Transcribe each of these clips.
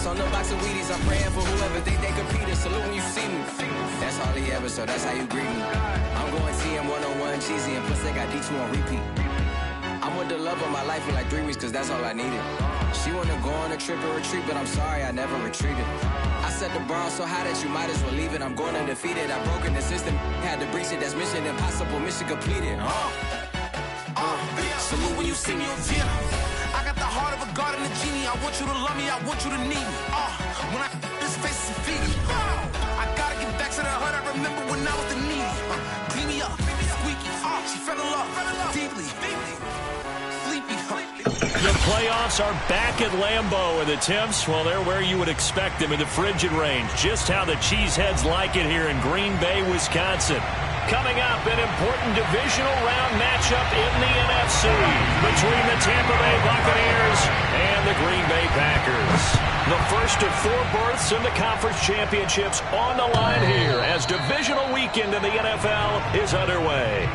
ice on the box of Wheaties. I'm praying for whoever think they compete. Salute when you see me. That's all he ever, so that's how you greet me. I'm going TM 101 cheesy, and plus they got D2 on repeat. I'm with the love of my life for like 3 weeks, cause that's all I needed. She wanna go on a trip or retreat, but I'm sorry, I never retreated. I set the bar so high that you might as well leave it. I'm going undefeated, I've broken the system. Had to breach it, that's mission impossible, mission completed. Salute when you see me. I got the heart of a god and a genie. I want you to love me, I want you to need me. When I this face is feet. I gotta get back to the hood, I remember when I was the needy. Clean me up, squeaky. She fell in love, deeply. The playoffs are back at Lambeau, and the temps, well, they're where you would expect them in the frigid range. Just how the Cheeseheads like it here in Green Bay, Wisconsin. Coming up, an important divisional round matchup in the NFC between the Tampa Bay Buccaneers and the Green Bay Packers. The first of 4 berths in the conference championships on the line here as divisional weekend in the NFL is underway.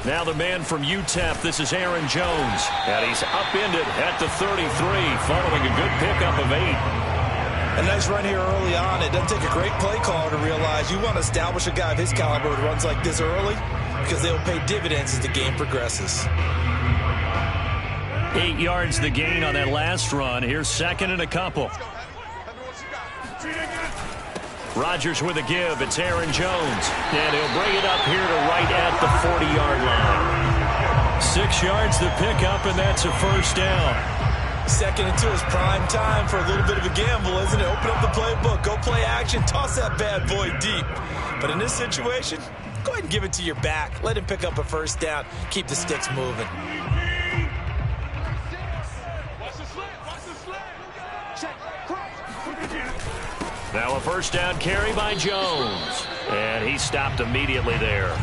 Now the man from UTEP, this is Aaron Jones. And he's upended at the 33 following a good pickup of 8. A nice run here early on. It doesn't take a great play caller to realize you want to establish a guy of his caliber who runs like this early because they will pay dividends as the game progresses. 8 yards the gain on that last run. Here's second and a couple. Rodgers with a give. It's Aaron Jones. And he'll bring it up here to right at the 40-yard line. 6 yards the pickup, and that's a first down. 2nd and 2 is prime time for a little bit of a gamble, isn't it? Open up the playbook. Go play action. Toss that bad boy deep. But in this situation, go ahead and give it to your back. Let him pick up a first down. Keep the sticks moving. Now a first down carry by Jones. And he stopped immediately there.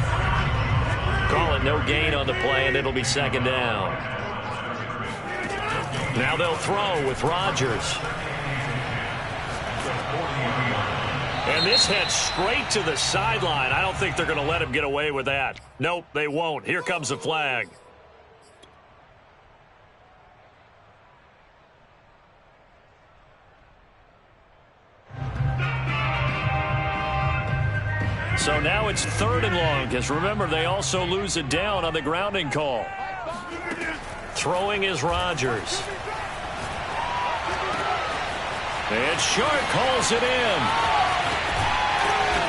Call it no gain on the play, and it'll be second down. Now they'll throw with Rodgers. And this heads straight to the sideline. I don't think they're going to let him get away with that. Nope, they won't. Here comes the flag. So now it's 3rd and long, because remember, they also lose it down on the grounding call. Throwing is Rodgers. And short calls it in.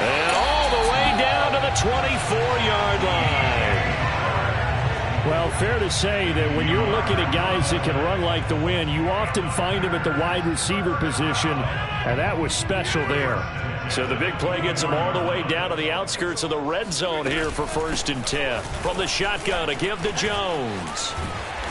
And all the way down to the 24-yard line. Well, fair to say that when you're looking at guys that can run like the wind, you often find them at the wide receiver position, and that was special there. So the big play gets them all the way down to the outskirts of the red zone here for 1st and 10. From the shotgun to give to Jones.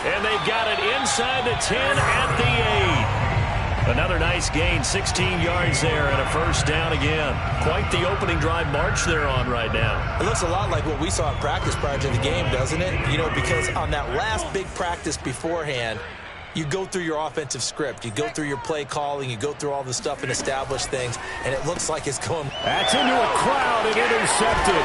And they've got it inside the 10 at the 8. Another nice gain, 16 yards there and a first down again. Quite the opening drive march they're on right now. It looks a lot like what we saw in practice prior to the game, doesn't it? You know, because on that last big practice beforehand, you go through your offensive script. You go through your play calling. You go through all the stuff and establish things, and it looks like it's going. That's into a crowd and intercepted.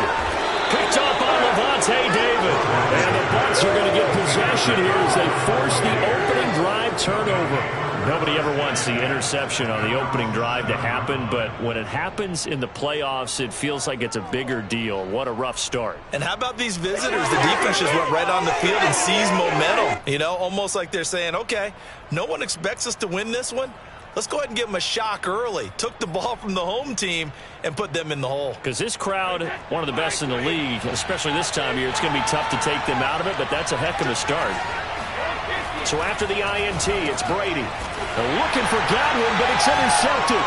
Picked up on Levante David. And the Bucs are going to get possession here as they force the opening drive turnover. Nobody ever wants the interception on the opening drive to happen, but when it happens in the playoffs, it feels like it's a bigger deal. What a rough start. And how about these visitors? The defense just went right on the field and seized momentum. You know, almost like they're saying, okay, no one expects us to win this one. Let's go ahead and give them a shock early. Took the ball from the home team and put them in the hole. Because this crowd, one of the best in the league, especially this time of year, it's going to be tough to take them out of it, but that's a heck of a start. So after the INT, it's Brady. They're looking for Godwin, but it's intercepted.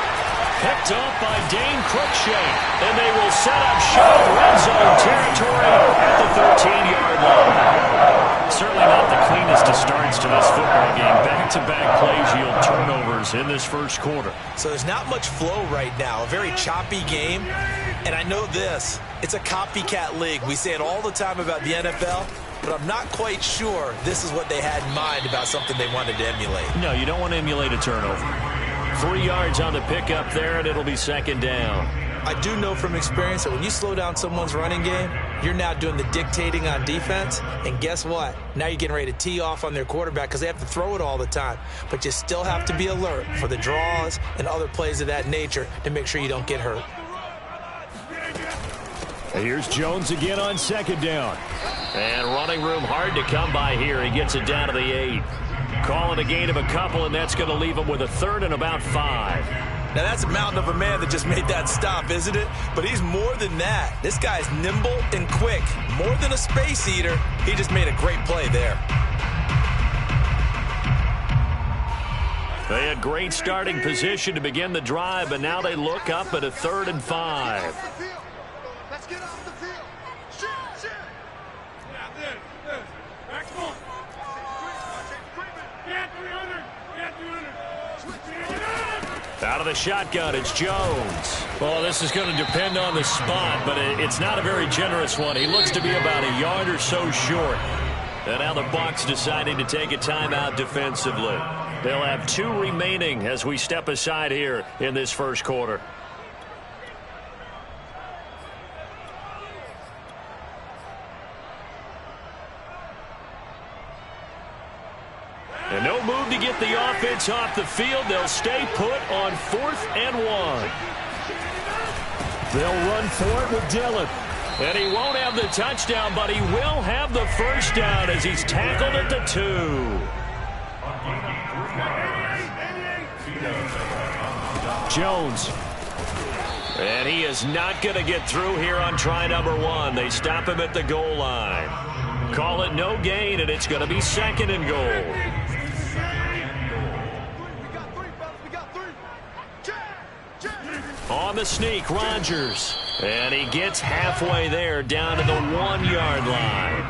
Picked off by Dane Cruikshank. And they will set up shop red zone territory at the 13-yard line. Certainly not the cleanest of starts to this football game. Back-to-back plays yield turnovers in this first quarter. So there's not much flow right now. A very choppy game. And I know this. It's a copycat league. We say it all the time about the NFL. But I'm not quite sure this is what they had in mind about something they wanted to emulate. No, you don't want to emulate a turnover. 3 yards on the pickup there, and it'll be second down. I do know from experience that when you slow down someone's running game, you're now doing the dictating on defense. And guess what? Now you're getting ready to tee off on their quarterback because they have to throw it all the time. But you still have to be alert for the draws and other plays of that nature to make sure you don't get hurt. Here's Jones again on second down. And running room hard to come by here. He gets it down to the 8. Calling a gain of a couple, and that's going to leave him with a third and about 5. Now, that's a mountain of a man that just made that stop, isn't it? But he's more than that. This guy's nimble and quick. More than a space eater. He just made a great play there. They had great starting position to begin the drive, but now they look up at a 3rd and 5. Let's get off the field. Shoot. Come on. Get 300. Out of the shotgun, it's Jones. Well, this is going to depend on the spot, but it's not a very generous one. He looks to be about a yard or so short. And now the Bucs deciding to take a timeout defensively. They'll have 2 remaining as we step aside here in this first quarter. And no move to get the offense off the field. They'll stay put on 4th and 1. They'll run for it with Dillon. And he won't have the touchdown, but he will have the first down as he's tackled at the 2. Jones. And he is not going to get through here on try number 1. They stop him at the goal line. Call it no gain, and it's going to be 2nd and goal. On the sneak, Rodgers. And he gets halfway there, down to the 1-yard line.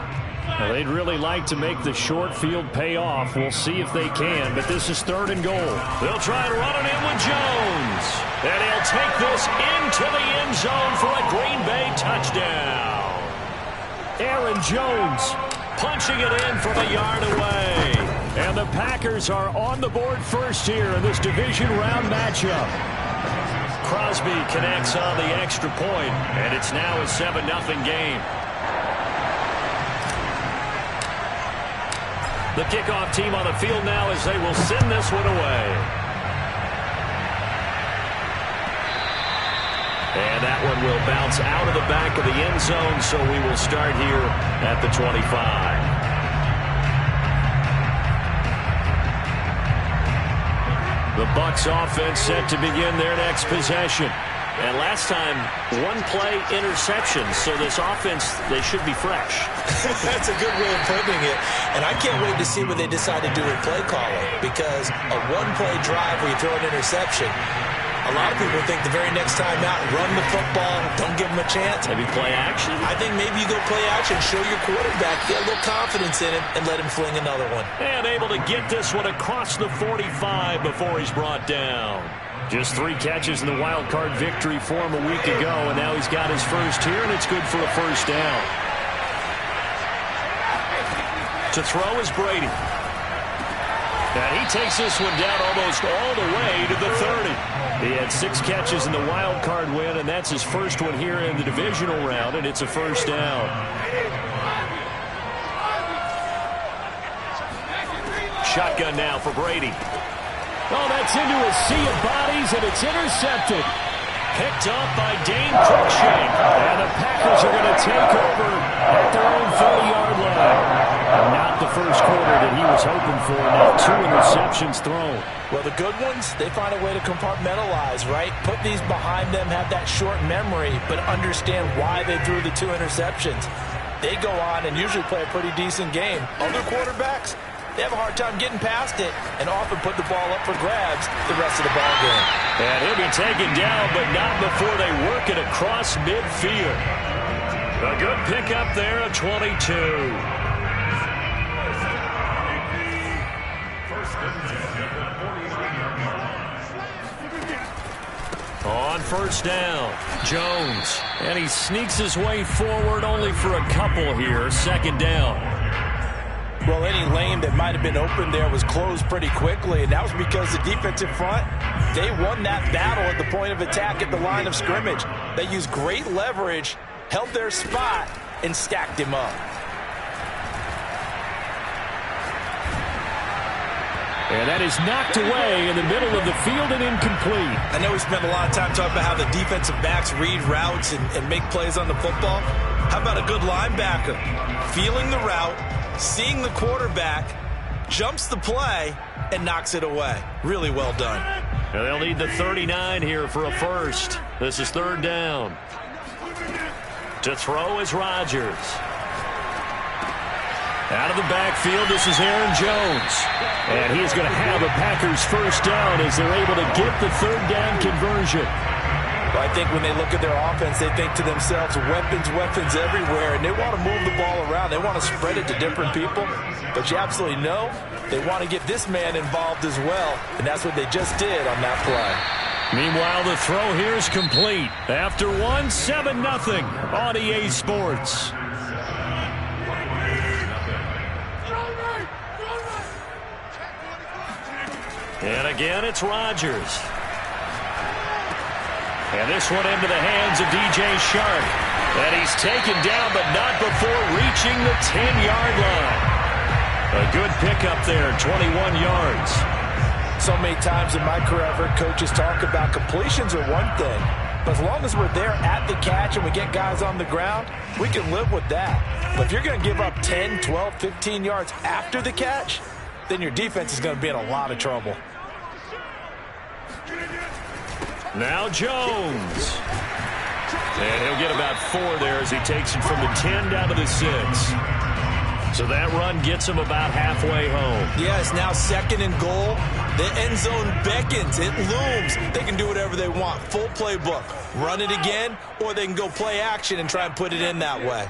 Now, they'd really like to make the short field pay off. We'll see if they can, but this is 3rd and goal. They'll try to run it in with Jones. And he'll take this into the end zone for a Green Bay touchdown. Aaron Jones punching it in from a yard away. And the Packers are on the board first here in this division round matchup. Crosby connects on the extra point, and it's now a 7-0 game. The kickoff team on the field now as they will send this one away. And that one will bounce out of the back of the end zone, so we will start here at the 25. The Bucs offense set to begin their next possession. And last time, 1-play interception. So this offense, they should be fresh. That's a good way of putting it. And I can't wait to see what they decide to do with play calling. Because a 1-play drive where you throw an interception, a lot of people think the very next time out, run the football, don't give them a chance. Maybe play action? I think maybe you go play action, show your quarterback, get a little confidence in him, and let him fling another one. And able to get this one across the 45 before he's brought down. Just 3 catches in the wild card victory for him a week ago, and now he's got his first here, and it's good for a first down. To throw is Brady. And he takes this one down almost all the way to the 30. He had 6 catches in the wild card win, and that's his first one here in the divisional round, and it's a first down. Shotgun now for Brady. Oh, that's into a sea of bodies, and it's intercepted. Picked off by Dane Cruikshank. And the Packers are going to take over at their own 30-yard line. And not the first quarter that he was hoping for. Now 2 interceptions thrown. Well, the good ones, they find a way to compartmentalize, right? Put these behind them, have that short memory, but understand why they threw the 2 interceptions. They go on and usually play a pretty decent game. Other quarterbacks, they have a hard time getting past it and often put the ball up for grabs the rest of the ball game. And he'll be taken down, but not before they work it across midfield. A good pickup there at 22. On first down, Jones. And he sneaks his way forward only for a couple here. Second down. Well, any lane that might have been open there was closed pretty quickly, and that was because the defensive front, they won that battle at the point of attack at the line of scrimmage. They used great leverage, held their spot, and stacked him up. And that is knocked away in the middle of the field and incomplete. I know we spent a lot of time talking about how the defensive backs read routes and make plays on the football. How about a good linebacker? Feeling the route, seeing the quarterback, jumps the play, and knocks it away. Really well done. And they'll need the 39 here for a first. This is third down. To throw is Rodgers. Out of the backfield, this is Aaron Jones. And he's going to have a Packers first down as they're able to get the third down conversion. Well, I think when they look at their offense, they think to themselves, weapons everywhere, and they want to move the ball around. They want to spread it to different people. But you absolutely know they want to get this man involved as well, and that's what they just did on that play. Meanwhile, the throw here is complete. After 7-0 on EA Sports. And again, it's Rodgers. And this one into the hands of DJ Shark. And he's taken down, but not before reaching the 10-yard line. A good pickup there, 21 yards. So many times in my career, I've heard coaches talk about completions are one thing. But as long as we're there at the catch and we get guys on the ground, we can live with that. But if you're going to give up 10, 12, 15 yards after the catch, then your defense is going to be in a lot of trouble. Now Jones. And he'll get about 4 there as he takes it from the 10 down to the 6. So that run gets him about halfway home. Yeah, it's now 2nd and goal. The end zone beckons. It looms. They can do whatever they want. Full playbook. Run it again, or they can go play action and try and put it in that way.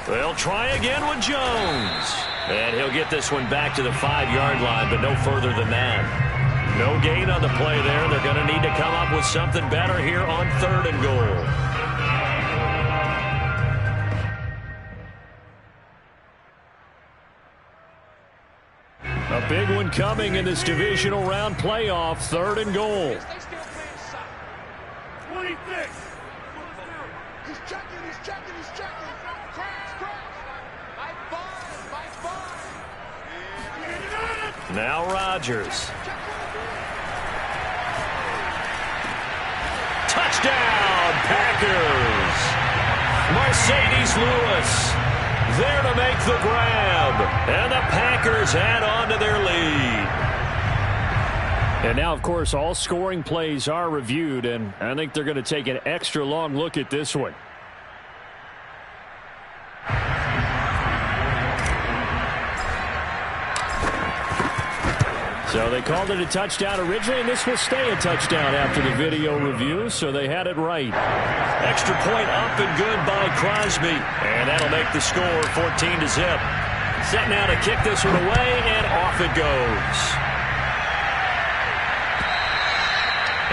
They'll try again with Jones. And he'll get this one back to the 5-yard line, but no further than that. No gain on the play there. They're going to need to come up with something better here on 3rd and goal. A big one coming in this divisional round playoff, 3rd and goal. 26. He's checking. Now Rodgers. Touchdown, Packers. Mercedes Lewis there to make the grab. And the Packers add on to their lead. And now, of course, all scoring plays are reviewed, and I think they're going to take an extra long look at this one. So they called it a touchdown originally, and this will stay a touchdown after the video review, so they had it right. Extra point up and good by Crosby, and that'll make the score 14-0. Set now to kick this one away, and off it goes.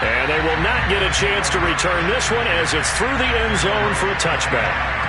And they will not get a chance to return this one as it's through the end zone for a touchback.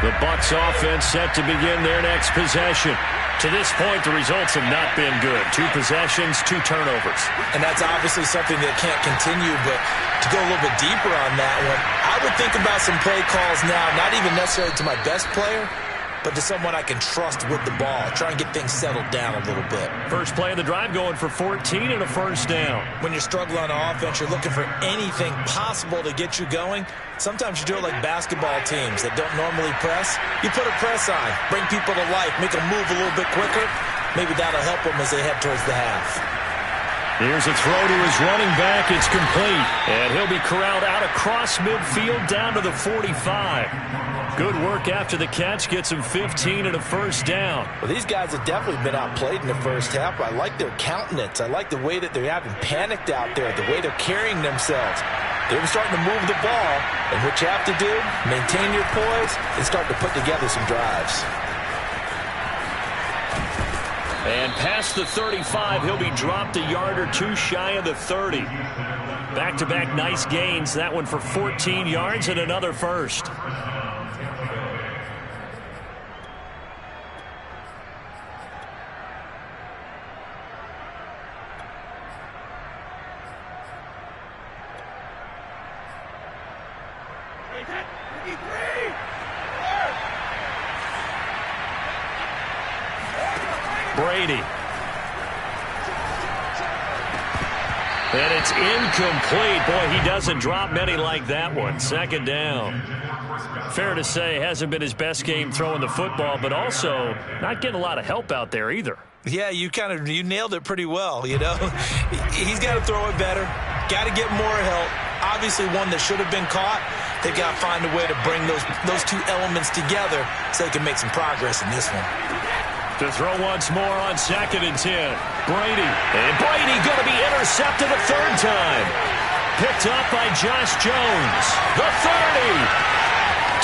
The Bucs offense set to begin their next possession. To this point, the results have not been good. 2 possessions, 2 turnovers. And that's obviously something that can't continue, but to go a little bit deeper on that one, I would think about some play calls now, not even necessarily to my best player, but to someone I can trust with the ball. Try and get things settled down a little bit. First play of the drive going for 14 and a first down. When you're struggling on offense, you're looking for anything possible to get you going. Sometimes you do it like basketball teams that don't normally press. You put a press on, bring people to life, make them move a little bit quicker. Maybe that'll help them as they head towards the half. Here's a throw to his running back. It's complete. And he'll be corralled out across midfield down to the 45. Good work after the catch. Gets him 15 and a first down. Well, these guys have definitely been outplayed in the first half. I like their countenance. I like the way that they haven't panicked out there, the way they're carrying themselves. They're starting to move the ball. And what you have to do, maintain your poise and start to put together some drives. And past the 35, he'll be dropped a yard or two shy of the 30. Back-to-back nice gains. That one for 14 yards and another first. Brady. And it's incomplete. Boy, he doesn't drop many like that one. Second down. Fair to say, hasn't been his best game throwing the football, but also not getting a lot of help out there either. Yeah, you nailed it pretty well, you know. He's got to throw it better. Got to get more help. Obviously one that should have been caught. They've got to find a way to bring those two elements together so they can make some progress in this one. To throw once more on 2nd and 10. Brady. And Brady going to be intercepted a third time. Picked up by Josh Jones. The 30.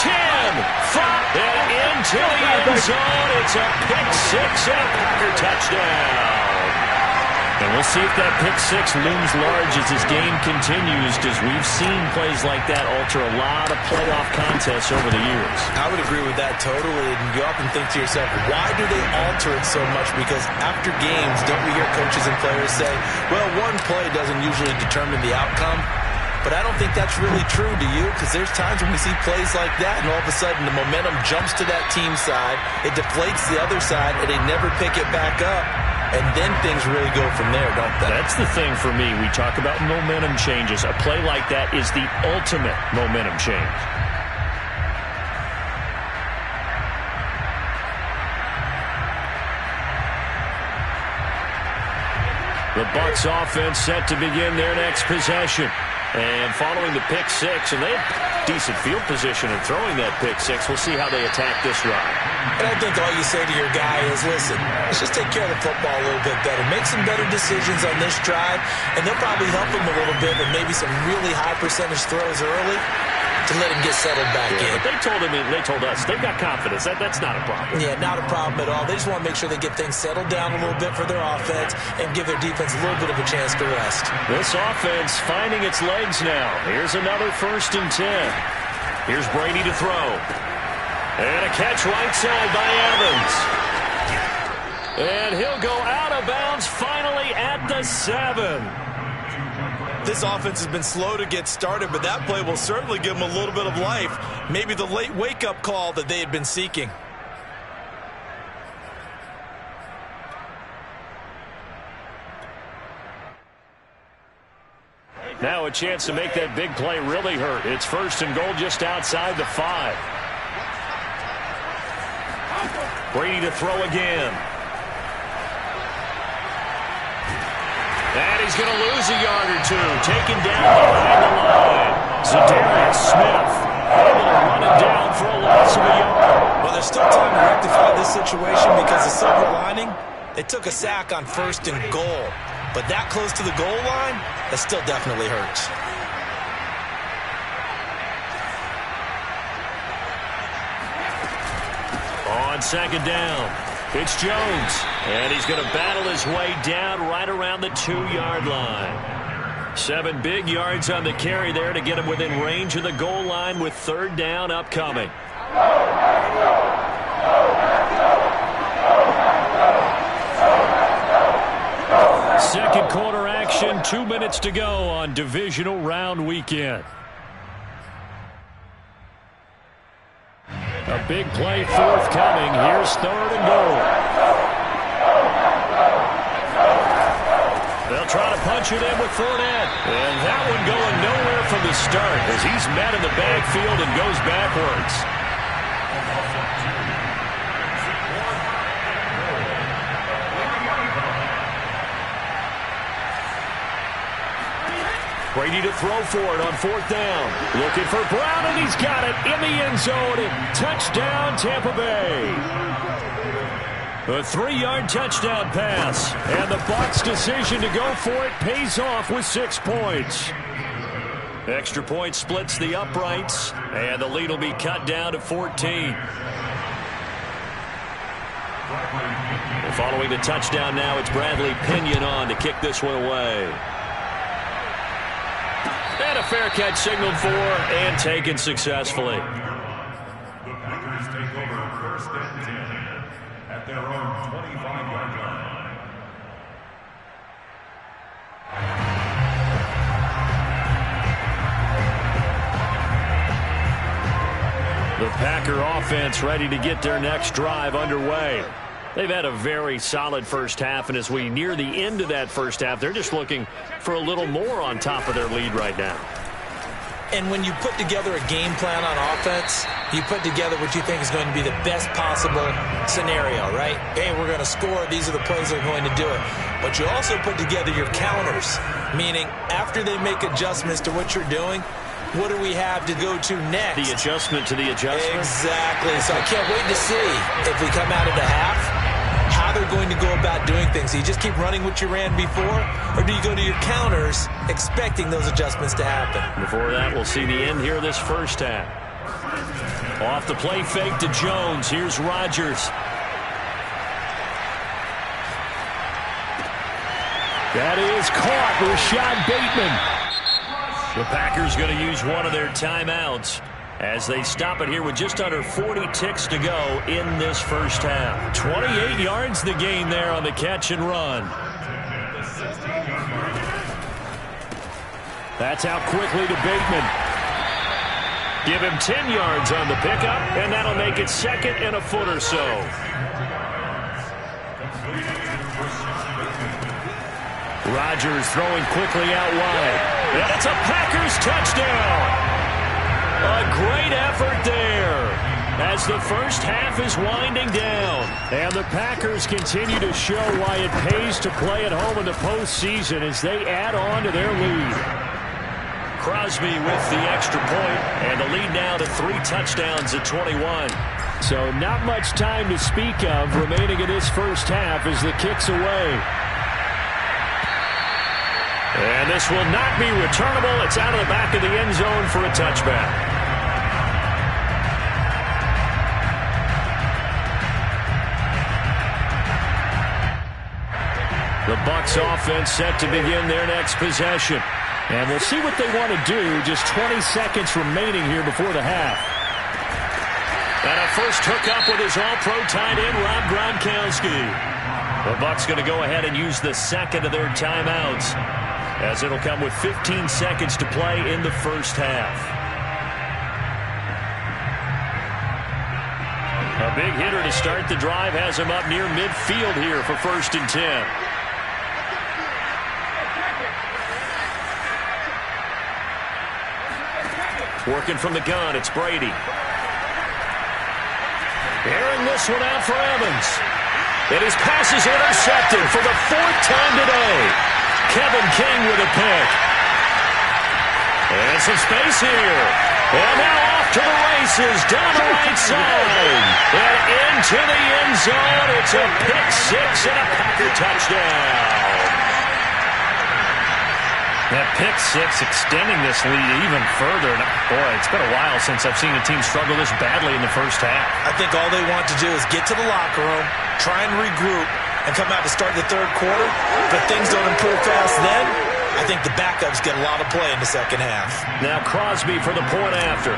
10. 5. And into the end zone. It's a pick six and a Packer touchdown. And we'll see if that pick six looms large as this game continues, because we've seen plays like that alter a lot of playoff contests over the years. I would agree with that totally. And you often think to yourself, why do they alter it so much? Because after games, don't we hear coaches and players say, well, one play doesn't usually determine the outcome? But I don't think that's really true, do you? Because there's times when we see plays like that, and all of a sudden the momentum jumps to that team side, it deflates the other side, and they never pick it back up. And then things really go from there, don't they? That's the thing for me. We talk about momentum changes. A play like that is the ultimate momentum change. The Bucs offense set to begin their next possession. And following the pick six, and they have decent field position in throwing that pick six. We'll see how they attack this drive. And I think all you say to your guy is, listen, let's just take care of the football a little bit better. Make some better decisions on this drive, and they'll probably help him a little bit with maybe some really high percentage throws early to let him get settled back in. But they told us they've got confidence. That's not a problem. Yeah, not a problem at all. They just want to make sure they get things settled down a little bit for their offense and give their defense a little bit of a chance to rest. This offense finding its legs now. Here's another 1st and 10. Here's Brady to throw. And a catch right side by Evans. And he'll go out of bounds finally at the 7. This offense has been slow to get started, but that play will certainly give them a little bit of life. Maybe the late wake-up call that they had been seeking. Now a chance to make that big play really hurt. It's 1st and goal just outside the 5. Brady to throw again. And he's going to lose a yard or two. Taken down behind the line. Zadarius Smith able to run it down for a loss of a yard. Well, there's still time to rectify this situation because the silver lining, they took a sack on 1st and goal. But that close to the goal line, that still definitely hurts. On 2nd down, it's Jones. And he's going to battle his way down right around the 2-yard line. 7 big yards on the carry there to get him within range of the goal line with 3rd down upcoming. Second quarter action, 2 minutes to go on divisional round weekend. A big play forthcoming. Here's 3rd and goal. They'll try to punch it in with Fournette. And that one going nowhere from the start as he's met in the backfield and goes backwards. Brady to throw for it on 4th down. Looking for Brown, and he's got it in the end zone. Touchdown, Tampa Bay. A 3-yard touchdown pass. And the Bucs' decision to go for it pays off with 6 points. Extra point splits the uprights, and the lead will be cut down to 14. Following the touchdown now, it's Bradley Pinion on to kick this one away. And a fair catch signaled for and taken successfully. The Packers take over 1st and 10 at their own 25-yard line. The Packer offense ready to get their next drive underway. They've had a very solid first half, and as we near the end of that first half, they're just looking for a little more on top of their lead right now. And when you put together a game plan on offense, you put together what you think is going to be the best possible scenario, right? Hey, we're going to score. These are the plays that are going to do it. But you also put together your counters, meaning after they make adjustments to what you're doing, what do we have to go to next? The adjustment to the adjustment? Exactly. So I can't wait to see if we come out of the half, how they're going to go about doing things. Do you just keep running what you ran before, or do you go to your counters expecting those adjustments to happen? Before that, we'll see the end here of this first half. Off the play fake to Jones. Here's Rodgers. That is caught. Rashad Bateman. The Packers going to use one of their timeouts as they stop it here with just under 40 ticks to go in this first half. 28 yards the gain there on the catch and run. That's out quickly to Bateman. Give him 10 yards on the pickup, and that'll make it 2nd and a foot or so. Rodgers throwing quickly out wide. And it's a Packers touchdown. A great effort there as the first half is winding down. And the Packers continue to show why it pays to play at home in the postseason as they add on to their lead. Crosby with the extra point, and the lead now to 3 touchdowns at 21. So not much time to speak of remaining in this first half as the kick's away. And this will not be returnable. It's out of the back of the end zone for a touchback. The Bucs offense set to begin their next possession. And we'll see what they want to do. Just 20 seconds remaining here before the half. And a first hookup with his all-pro tight end, Rob Gronkowski. The Bucs going to go ahead and use the second of their timeouts, as it'll come with 15 seconds to play in the first half. A big hitter to start the drive has him up near midfield here for 1st and 10. Working from the gun, it's Brady. Airing this one out for Evans. And his pass is intercepted for the 4th time today. Kevin King with a pick. And some space here. And now off to the races down the right side. And into the end zone. It's a pick 6 and a Packer touchdown. That pick 6 extending this lead even further. And boy, it's been a while since I've seen a team struggle this badly in the first half. I think all they want to do is get to the locker room, try and regroup, and come out to start the 3rd quarter. But things don't improve fast then. I think the backups get a lot of play in the second half. Now Crosby for the point after.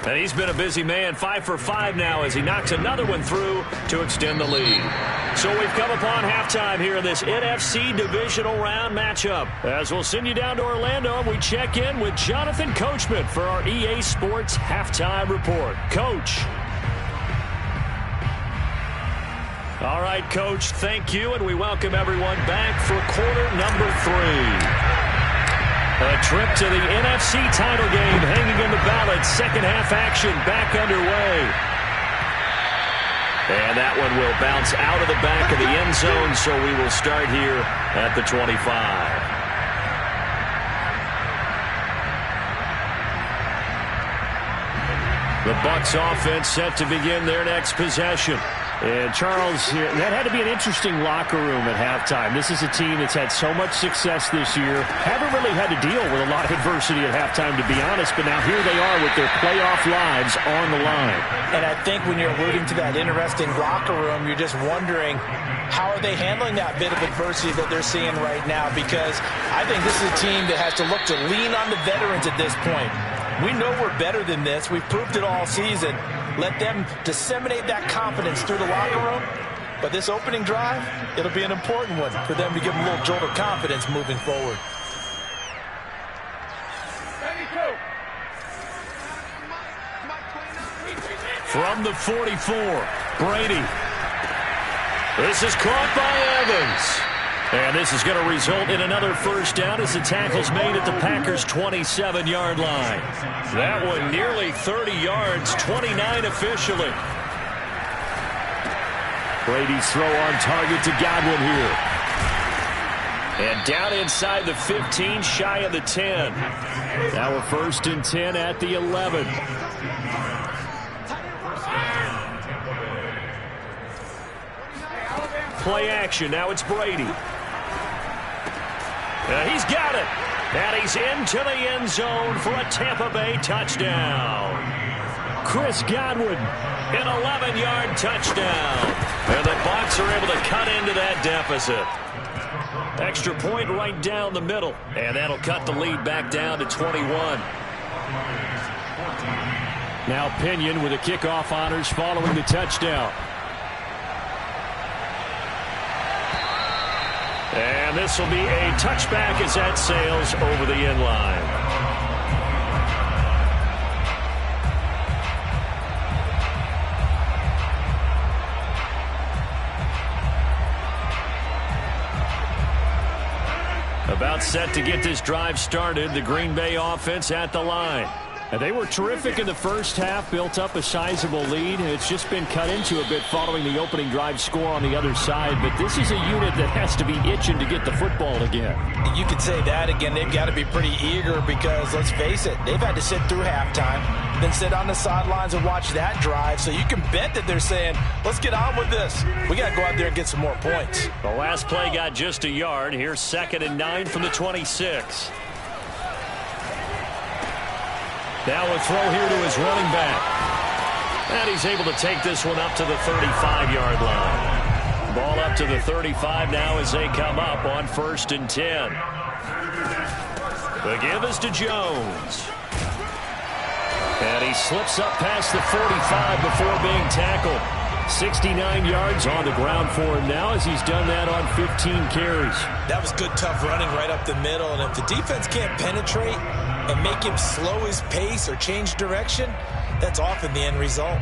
And he's been a busy man, 5 for 5 now as he knocks another one through to extend the lead. So we've come upon halftime here in this NFC divisional round matchup. As we'll send you down to Orlando, and we check in with Jonathan Coachman for our EA Sports Halftime Report. Coach. All right, Coach, thank you, and we welcome everyone back for quarter number 3. A trip to the NFC title game hanging in the balance. Second half action back underway. And that one will bounce out of the back of the end zone, so we will start here at the 25. The Bucs offense set to begin their next possession. And, Charles, that had to be an interesting locker room at halftime. This is a team that's had so much success this year. Haven't really had to deal with a lot of adversity at halftime, to be honest. But now here they are with their playoff lives on the line. And I think when you're alluding to that interesting locker room, you're just wondering, how are they handling that bit of adversity that they're seeing right now? Because I think this is a team that has to look to lean on the veterans at this point. We know we're better than this. We've proved it all season. Let them disseminate that confidence through the locker room. But this opening drive, it'll be an important one for them to give them a little jolt of confidence moving forward. From the 44, Brady. This is caught by Evans. And this is going to result in another first down as the tackle's made at the Packers' 27-yard line. That one nearly 30 yards, 29 officially. Brady's throw on target to Godwin here. And down inside the 15, shy of the 10. Now we're first and 10 at the 11. Play action. Now it's Brady. He's got it. And he's into the end zone for a Tampa Bay touchdown. Chris Godwin, an 11-yard touchdown. And the Bucs are able to cut into that deficit. Extra point right down the middle. And that'll cut the lead back down to 21. Now Pinion with the kickoff honors following the touchdown. And this will be a touchback as that sails over the end line. About set to get this drive started, the Green Bay offense at the line. And they were terrific in the first half, built up a sizable lead. It's just been cut into a bit following the opening drive score on the other side. But this is a unit that has to be itching to get the football again. You could say that again. They've got to be pretty eager because, let's face it, they've had to sit through halftime, then sit on the sidelines and watch that drive. So you can bet that they're saying, let's get on with this. We got to go out there and get some more points. The last play got just a yard. Here's 2nd and 9 from the 26. Now a throw here to his running back. And he's able to take this one up to the 35-yard line. Ball up to the 35 now as they come up on 1st and 10. The give is to Jones. And he slips up past the 45 before being tackled. 69 yards on the ground for him now as he's done that on 15 carries. That was good, tough running right up the middle. And if the defense can't penetrate and make him slow his pace or change direction, that's often the end result.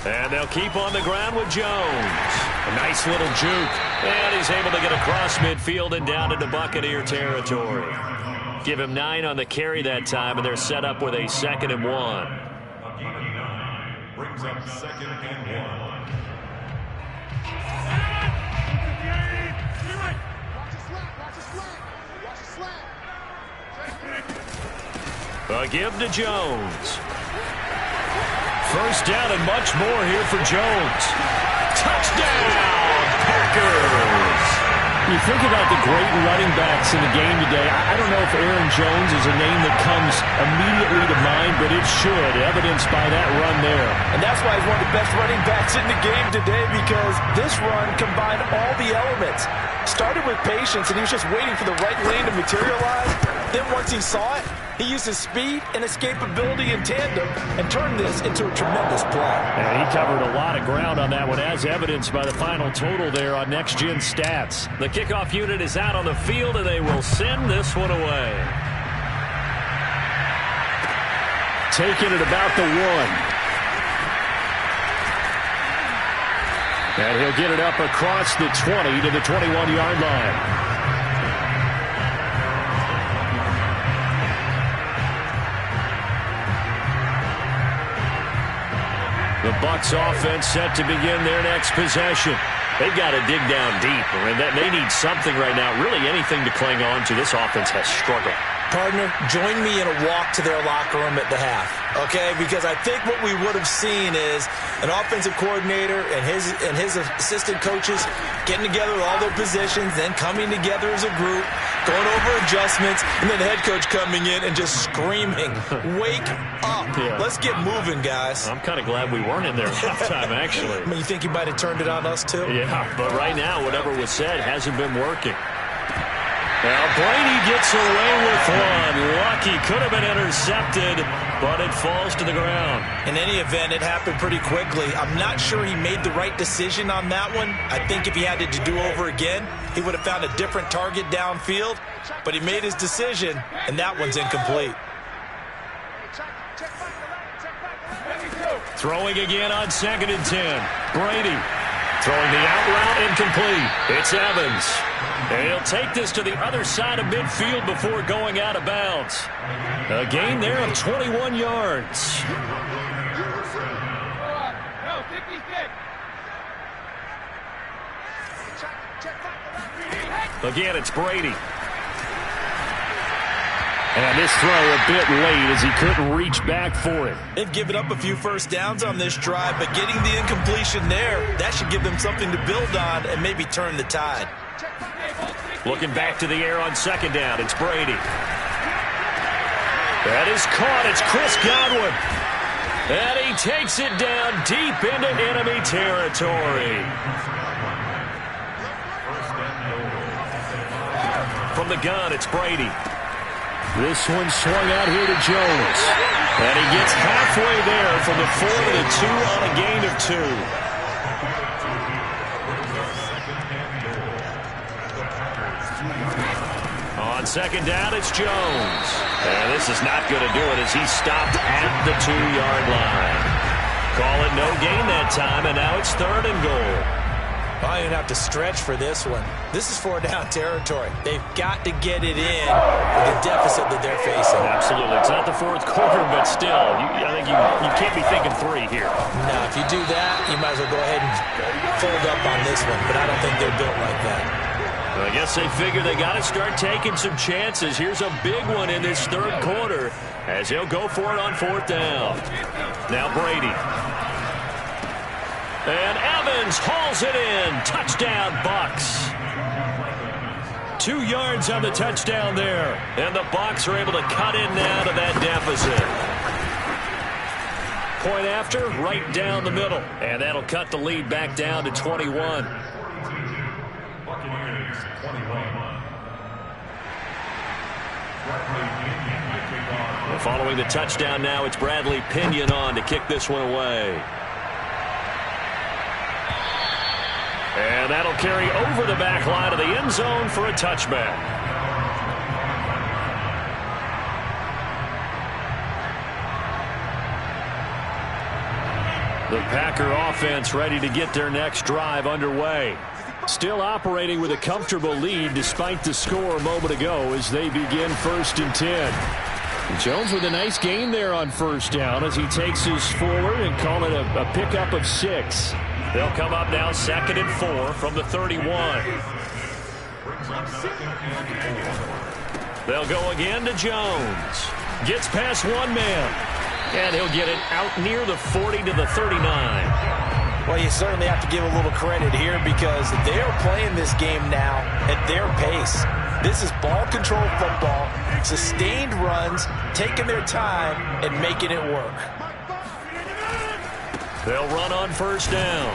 And they'll keep on the ground with Jones. A nice little juke. And he's able to get across midfield and down into Buccaneer territory. Give him 9 on the carry that time, and they're set up with a 2nd and 1. Brings up 2nd and 1. A give to Jones. First down and much more here for Jones. Touchdown, Packers! You think about the great running backs in the game today. I don't know if Aaron Jones is a name that comes immediately to mind, but it should, evidenced by that run there. And that's why he's one of the best running backs in the game today, because this run combined all the elements. Started with patience, and he was just waiting for the right lane to materialize. Then once he saw it, he used his speed and escapability in tandem and turned this into a tremendous play. And he covered a lot of ground on that one, as evidenced by the final total there on Next Gen Stats. The kickoff unit is out on the field, and they will send this one away. Taking it about the 1. And he'll get it up across the 20 to the 21-yard line. The Bucs offense set to begin their next possession. They've got to dig down deep, and they need something right now, really anything to cling on to. This offense has struggled. Partner, join me in a walk to their locker room at the half, okay? Because I think what we would have seen is an offensive coordinator and his assistant coaches getting together with all their positions, then coming together as a group, going over adjustments, and then the head coach coming in and just screaming, "Wake up. Yeah. Let's get moving, guys." I'm kind of glad we weren't in there at halftime, actually. I mean, you think he might have turned it on us, too? Yeah, but right now, whatever was said hasn't been working. Now Brady gets away with one. Lucky, could have been intercepted, but it falls to the ground. In any event, it happened pretty quickly. I'm not sure he made the right decision on that one. I think if he had it to do over again, he would have found a different target downfield, but he made his decision, and that one's incomplete. Throwing again on 2nd and 10. Brady throwing the out route, incomplete. It's Evans. And he'll take this to the other side of midfield before going out of bounds. A gain there of 21 yards. Again, it's Brady. And this throw a bit late as he couldn't reach back for it. They've given up a few first downs on this drive, but getting the incompletion there, that should give them something to build on and maybe turn the tide. Looking back to the air on 2nd down, it's Brady. That is caught. It's Chris Godwin. And he takes it down deep into enemy territory. From the gun, it's Brady. This one swung out here to Jones. And he gets halfway there from the 4 to the 2 on a gain of 2. On 2nd down, it's Jones. And this is not going to do it as he stopped at the 2-yard line. Call it no gain that time, and now it's 3rd and goal. I didn't have to stretch for this one. This is 4-down territory. They've got to get it in with the deficit that they're facing. Absolutely. It's not the 4th quarter, but still, I think you can't be thinking 3 here. No, if you do that, you might as well go ahead and fold up on this one, but I don't think they're built like that. Well, I guess they figure they got to start taking some chances. Here's a big one in this 3rd quarter as he'll go for it on 4th down. Now Brady. And Evans hauls it in. Touchdown, Bucs. 2 yards on the touchdown there. And the Bucs are able to cut in now to that deficit. Point after, right down the middle. And that'll cut the lead back down to 21. Following the touchdown now, it's Bradley Pinion on to kick this one away. And that'll carry over the back line of the end zone for a touchback. The Packer offense ready to get their next drive underway. Still operating with a comfortable lead despite the score a moment ago as they begin 1st and 10. Jones with a nice gain there on 1st down as he takes his forward and call it a pickup of 6. They'll come up now 2nd and 4 from the 31. They'll go again to Jones. Gets past one man. And he'll get it out near the 40 to the 39. Well, you certainly have to give a little credit here because they're playing this game now at their pace. This is ball control football, sustained runs, taking their time and making it work. They'll run on first down.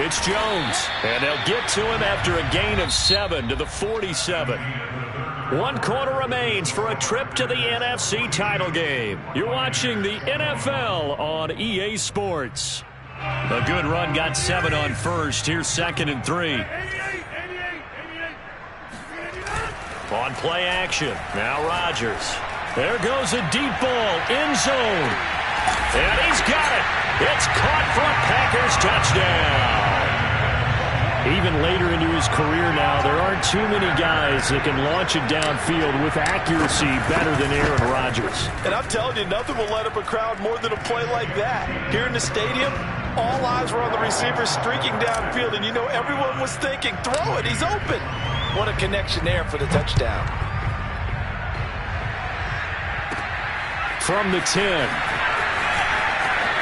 It's Jones, and they'll get to him after a gain of 7 to the 47. 1 quarter remains for a trip to the NFC title game. You're watching the NFL on EA Sports. A good run got 7 on first. Here's 2nd and 3. On play action. Now Rodgers. There goes a deep ball. End zone. And he's got it. It's caught for a Packers touchdown. Even later into his career now, there aren't too many guys that can launch it downfield with accuracy better than Aaron Rodgers. And I'm telling you, nothing will light up a crowd more than a play like that. Here in the stadium, all eyes were on the receiver streaking downfield, and you know everyone was thinking, throw it, he's open. What a connection there for the touchdown. From the 10.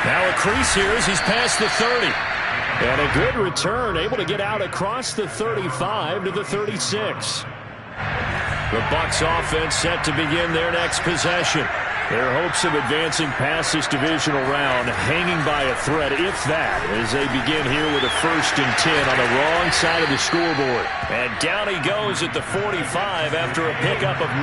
Now a crease here as he's past the 30. And a good return, able to get out across the 35 to the 36. The Bucs offense set to begin their next possession. Their hopes of advancing past this divisional round hanging by a thread, if that, as they begin here with a 1st and 10 on the wrong side of the scoreboard. And down he goes at the 45 after a pickup of 9.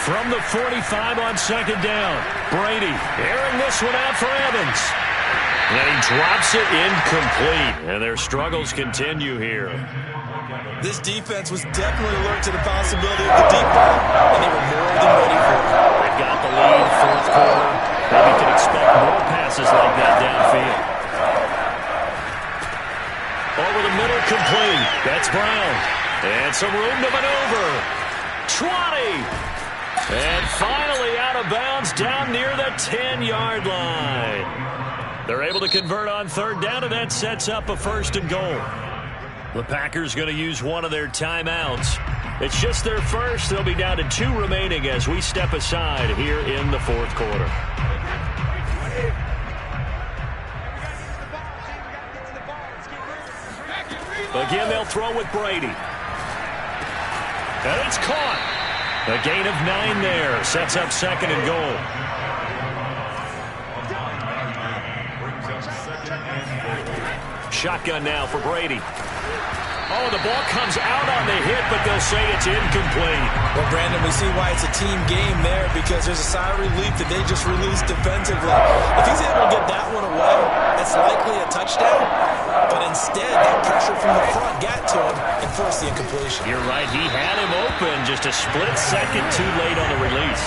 From the 45 on 2nd down, Brady airing this one out for Evans. And he drops it incomplete, and their struggles continue here. This defense was definitely alert to the possibility of the deep ball, and they were more than ready for it. They've got the lead, 4th quarter. Maybe can expect more passes like that downfield. Over the middle, complete. That's Brown. And some room to maneuver. 20. And finally out of bounds down near the 10-yard line. They're able to convert on 3rd down, and that sets up a 1st and goal. The Packers going to use one of their timeouts. It's just their first. They'll be down to 2 remaining as we step aside here in the 4th quarter. Again, they'll throw with Brady. And it's caught. A gain of 9 there. Sets up 2nd and goal. Shotgun now for Brady. Oh, the ball comes out on the hit, but they'll say it's incomplete. Well, Brandon, we see why it's a team game there because there's a sigh of relief that they just released defensively. If he's able to get that one away, it's likely a touchdown. But instead, that pressure from the front got to him and forced the incompletion. You're right. He had him open just a split second too late on the release.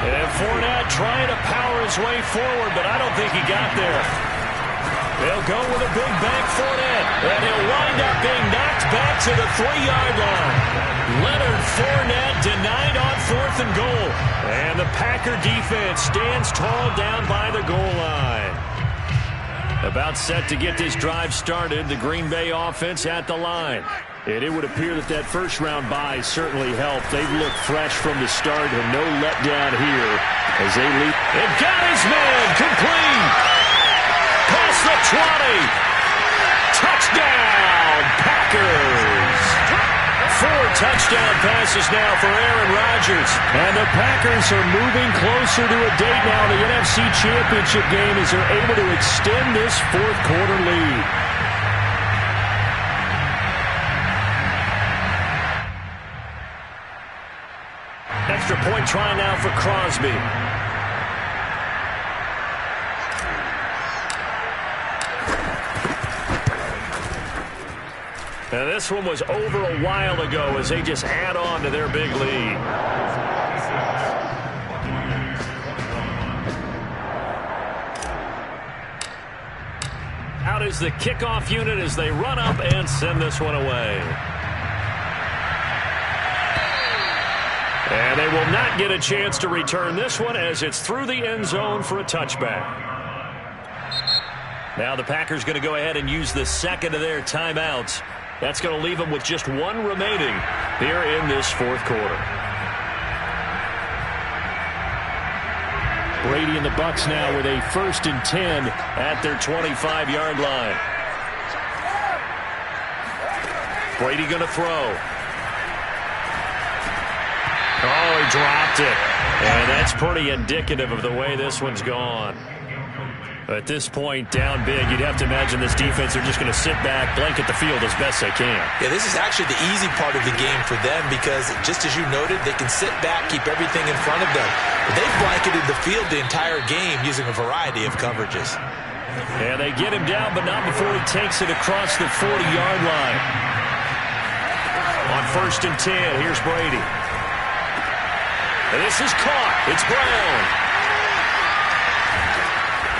And Fournette trying to power his way forward, but I don't think he got there. They'll go with a big back Fournette, and he'll wind up being knocked back to the 3-yard line. Leonard Fournette denied on 4th and goal. And the Packer defense stands tall down by the goal line. About set to get this drive started, the Green Bay offense at the line. And it would appear that that first-round bye certainly helped. They've looked fresh from the start and no letdown here as they lead. And got his man complete. Past the 20. Touchdown, Packers. 4 touchdown passes now for Aaron Rodgers. And the Packers are moving closer to a date now, the NFC Championship game, as they're able to extend this 4th quarter lead. Extra point try now for Crosby. And this one was over a while ago as they just add on to their big lead. Out is the kickoff unit as they run up and send this one away. And they will not get a chance to return this one as it's through the end zone for a touchback. Now the Packers going to go ahead and use the 2nd of their timeouts. That's going to leave them with just 1 remaining here in this 4th quarter. Brady and the Bucs now with a 1st and 10 at their 25-yard line. Brady going to throw. Oh, he dropped it. And that's pretty indicative of the way this one's gone. At this point, down big, you'd have to imagine this defense are just going to sit back, blanket the field as best they can. Yeah, this is actually the easy part of the game for them because, just as you noted, they can sit back, keep everything in front of them. But they've blanketed the field the entire game using a variety of coverages. And they get him down, but not before he takes it across the 40-yard line. On 1st and 10, here's Brady. And this is caught. It's Brown.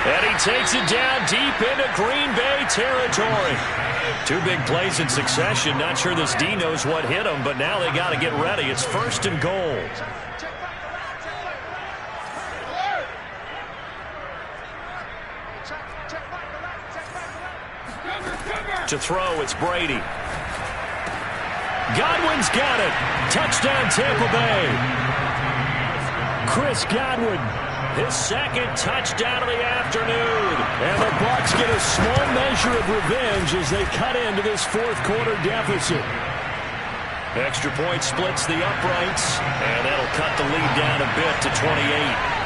And he takes it down deep into Green Bay territory. 2 big plays in succession. Not sure this D knows what hit him, but now they got to get ready. It's 1st and goal. To throw, it's Brady. Godwin's got it. Touchdown, Tampa Bay. Chris Godwin, his 2nd touchdown of the afternoon. And the Bucs get a small measure of revenge as they cut into this 4th quarter deficit. Extra point splits the uprights, and that'll cut the lead down a bit to 28.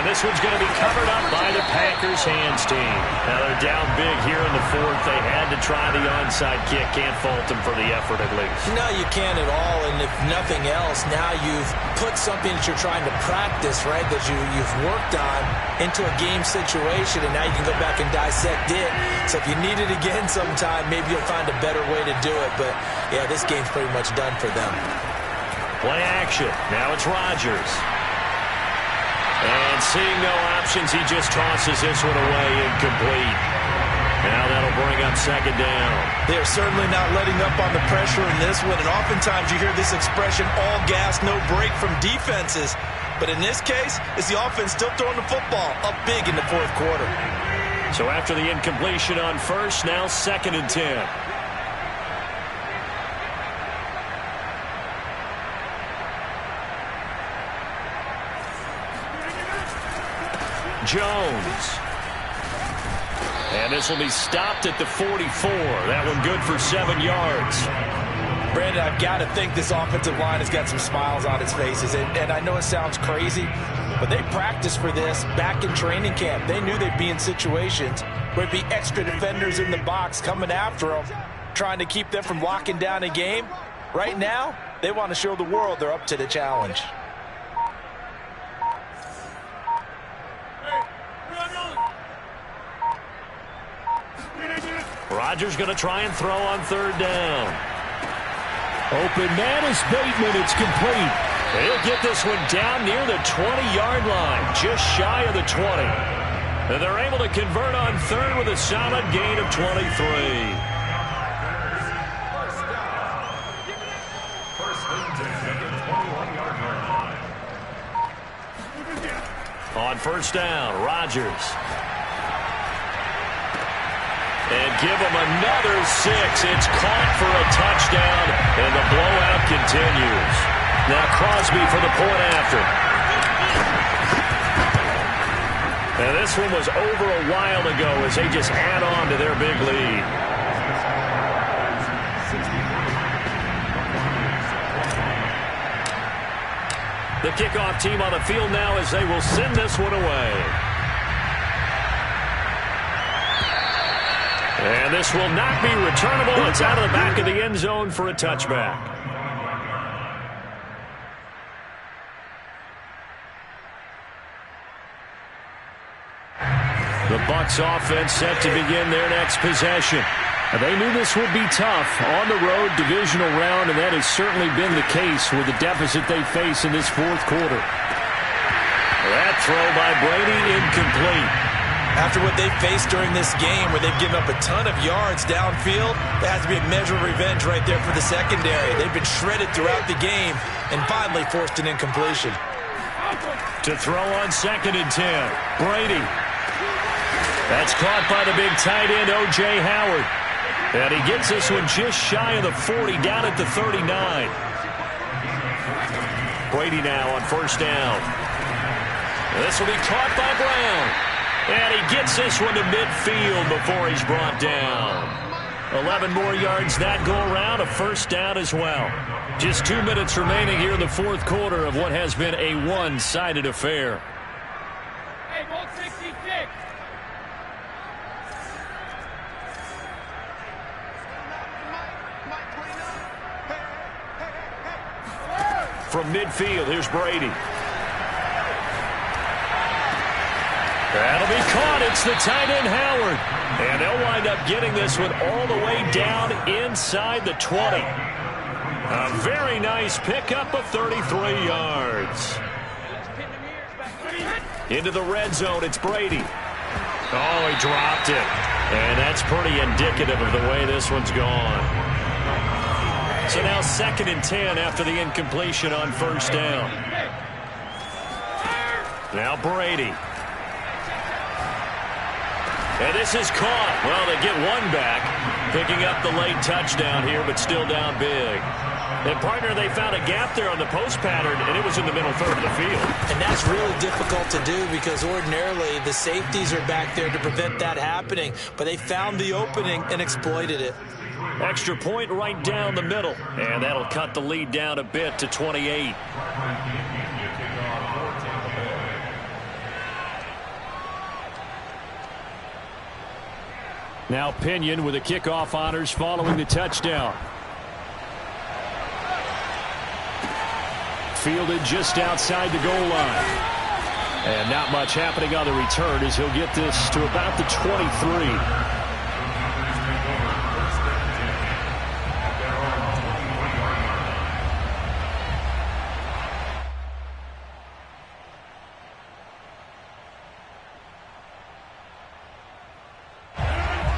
This one's going to be covered up by the Packers hands team. Now they're down big here in the 4th. They had to try the onside kick. Can't fault them for the effort at least. No, you can't at all. And if nothing else, now you've put something that you're trying to practice, right, that you've worked on into a game situation, and now you can go back and dissect it. So if you need it again sometime, maybe you'll find a better way to do it. But, yeah, this game's pretty much done for them. Play action. Now it's Rodgers. And seeing no options, he just tosses this one away, incomplete. Now that'll bring up 2nd down. They're certainly not letting up on the pressure in this one, and oftentimes you hear this expression, all gas, no break from defenses. But in this case, it's the offense still throwing the football up big in the 4th quarter. So after the incompletion on 1st, now 2nd and 10. Jones. And this will be stopped at the 44. That one good for 7 yards. Brandon, I've got to think this offensive line has got some smiles on its faces. And I know it sounds crazy, but they practiced for this back in training camp. They knew they'd be in situations where there'd be extra defenders in the box coming after them, trying to keep them from locking down a game. Right now, they want to show the world they're up to the challenge. Rodgers going to try and throw on 3rd down. Open man is Bateman. It's complete. He'll get this one down near the 20-yard line, just shy of the 20. And they're able to convert on 3rd with a solid gain of 23. On 1st down, Rodgers. And give him another 6. It's caught for a touchdown, and the blowout continues. Now Crosby for the point after. And this one was over a while ago as they just add on to their big lead. The kickoff team on the field now as they will send this one away. And this will not be returnable. It's out of the back of the end zone for a touchback. The Bucs offense set to begin their next possession. They knew this would be tough on the road divisional round, and that has certainly been the case with the deficit they face in this 4th quarter. That throw by Brady incomplete. After what they faced during this game where they've given up a ton of yards downfield, there has to be a measure of revenge right there for the secondary. They've been shredded throughout the game and finally forced an incompletion. To throw on 2nd and 10, Brady. That's caught by the big tight end, O.J. Howard. And he gets this one just shy of the 40, down at the 39. Brady now on first down. This will be caught by Brown. And he gets this one to midfield before he's brought down. 11 more yards that go around, a first down as well. Just 2 minutes remaining here in the fourth quarter of what has been a one-sided affair. Hey, ball 66. From midfield, here's Brady. That'll be caught. It's the tight end, Howard. And they'll wind up getting this one all the way down inside the 20. A very nice pickup of 33 yards. Into the red zone, it's Brady. Oh, he dropped it. And that's pretty indicative of the way this one's gone. So now 2nd and 10 after the incompletion on first down. Now Brady. And this is caught. Well, they get one back, picking up the late touchdown here, but still down big. And, partner, they found a gap there on the post pattern, and it was in the middle third of the field. And that's really difficult to do because ordinarily the safeties are back there to prevent that happening. But they found the opening and exploited it. Extra point right down the middle. And that'll cut the lead down a bit to 28. Now Pinion with the kickoff honors following the touchdown. Fielded just outside the goal line. And not much happening on the return as he'll get this to about the 23.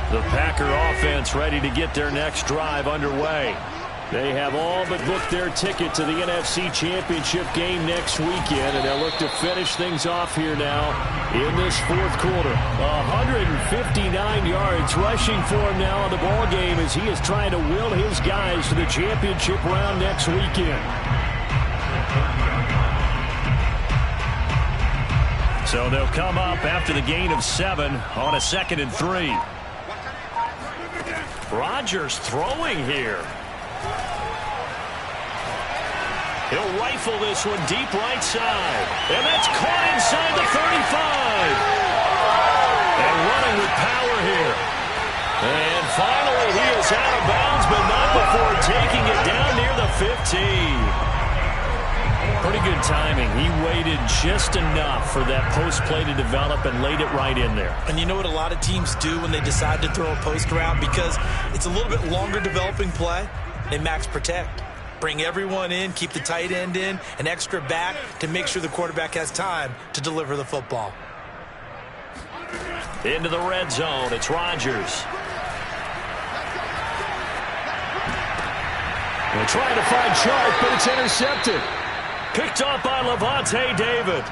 The Packer offense ready to get their next drive underway. They have all but booked their ticket to the NFC Championship game next weekend, and they'll look to finish things off here now in this fourth quarter. 159 yards rushing for him now in the ball game as he is trying to will his guys to the championship round next weekend. So they'll come up after the gain of 7 on a 2nd and 3. Rodgers throwing here. He'll rifle this one deep right side. And that's caught inside the 35. And running with power here. And finally he is out of bounds, but not before taking it down near the 15. Pretty good timing. He waited just enough for that post play to develop and laid it right in there. And you know what a lot of teams do when they decide to throw a post route? Because it's a little bit longer developing play. They max protect. Bring everyone in, keep the tight end in, an extra back to make sure the quarterback has time to deliver the football. Into the red zone, it's Rodgers. They're trying to find Chark, but it's intercepted. Picked off by Levante David.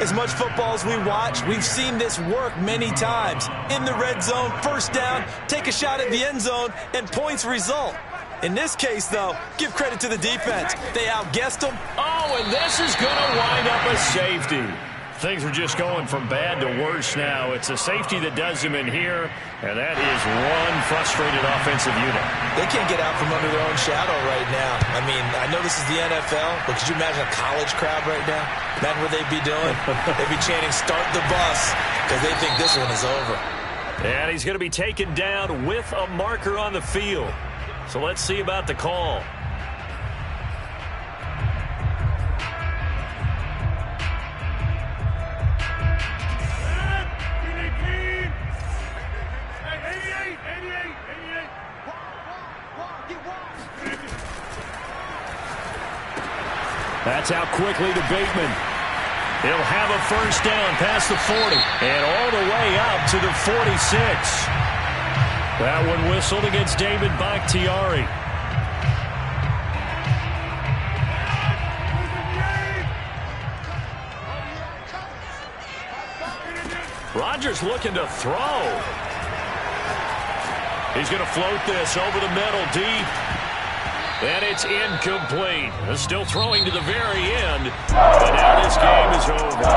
As much football as we watch, we've seen this work many times. In the red zone, first down, take a shot at the end zone, and points result. In this case, though, give credit to the defense. They outguessed them. Oh, and this is going to wind up a safety. Things are just going from bad to worse now. It's a safety that does them in here, and that is one frustrated offensive unit. They can't get out from under their own shadow right now. I mean, I know this is the NFL, but could you imagine a college crowd right now? Imagine what they'd be doing. They'd be chanting, "Start the bus," because they think this one is over. And he's going to be taken down with a marker on the field. So let's see about the call. That's out quickly to Bateman. He'll have a first down past the 40 and all the way up to the 46. That one whistled against David Bakhtiari. Rodgers looking to throw. He's going to float this over the middle deep. And it's incomplete. Still throwing to the very end. But now this game is over.